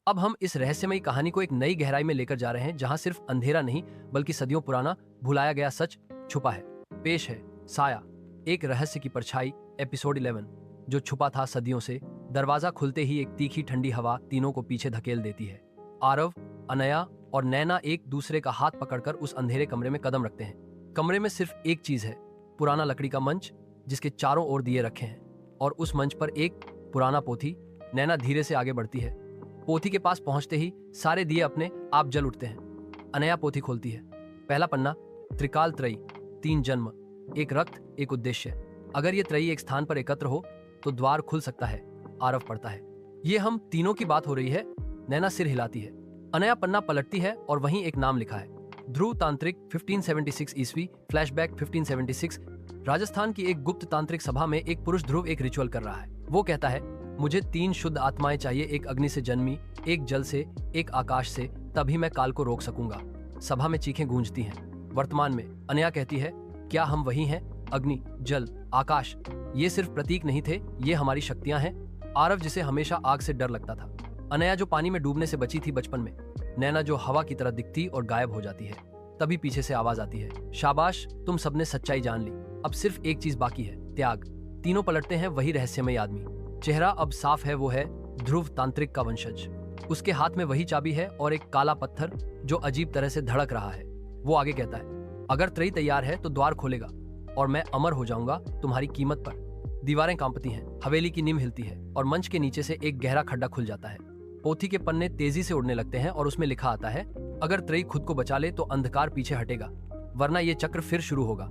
अब हम इस रहस्यमयी कहानी को एक नई गहराई में लेकर जा रहे हैं, जहां सिर्फ अंधेरा नहीं बल्कि सदियों पुराना भुलाया गया सच छुपा है। पेश है साया, एक रहस्य की परछाई, एपिसोड 11, जो छुपा था सदियों से। दरवाजा खुलते ही एक तीखी ठंडी हवा तीनों को पीछे धकेल देती है। आरव, अनया और नैना एक दूसरे का हाथ पकड़कर उस अंधेरे कमरे में कदम रखते हैं। कमरे में सिर्फ एक चीज है, पुराना लकड़ी का मंच जिसके चारों ओर दिए रखे हैं, और उस मंच पर एक पुराना पोथी। नैना धीरे से आगे बढ़ती है। पोथी के पास पहुंचते ही सारे दिए अपने आप जल उठते हैं। अनया पोथी खोलती है। पहला पन्ना, त्रिकाल त्रयी, 3 जन्म, एक रक्त, एक उद्देश्य। अगर ये त्रयी एक स्थान पर एकत्र हो तो द्वार खुल सकता है। आरव पढ़ता है। ये हम तीनों की बात हो रही है। नैना सिर हिलाती है। अनया पन्ना पलटती है और वहीं एक नाम लिखा है, ध्रुव तांत्रिक, 1576 ईस्वी। फ्लैशबैक 1576। राजस्थान की एक गुप्त तांत्रिक सभा में एक पुरुष ध्रुव एक रिचुअल कर रहा है। वो कहता है, मुझे 3 शुद्ध आत्माएं चाहिए, एक अग्नि से जन्मी, एक जल से, एक आकाश से, तभी मैं काल को रोक सकूंगा। सभा में चीखें गूंजती हैं। वर्तमान में अनया कहती है, क्या हम वही हैं? अग्नि, जल, आकाश, ये सिर्फ प्रतीक नहीं थे, ये हमारी शक्तियां हैं। आरव, जिसे हमेशा आग से डर लगता था। अनया, जो पानी में डूबने से बची थी बचपन में। नैना, जो हवा की तरह दिखती और गायब हो जाती है। तभी पीछे से आवाज आती है, शाबाश, तुम सबने सच्चाई जान ली। अब सिर्फ एक चीज बाकी है, त्याग। तीनों पलटते हैं। वही रहस्यमय आदमी, चेहरा अब साफ है। वो है ध्रुव तांत्रिक का वंशज। उसके हाथ में वही चाबी है और एक काला पत्थर जो अजीब तरह से धड़क रहा है। वो आगे कहता है, अगर त्रयी तैयार है तो द्वार खोलेगा और मैं अमर हो जाऊंगा तुम्हारी कीमत पर। दीवारें कांपती हैं, हवेली की नींव हिलती है और मंच के नीचे से एक गहरा खड्डा खुल जाता है। पोथी के पन्ने तेजी से उड़ने लगते हैं और उसमें लिखा आता है, अगर त्रयी खुद को बचा ले तो अंधकार पीछे हटेगा, वरना ये चक्र फिर शुरू होगा।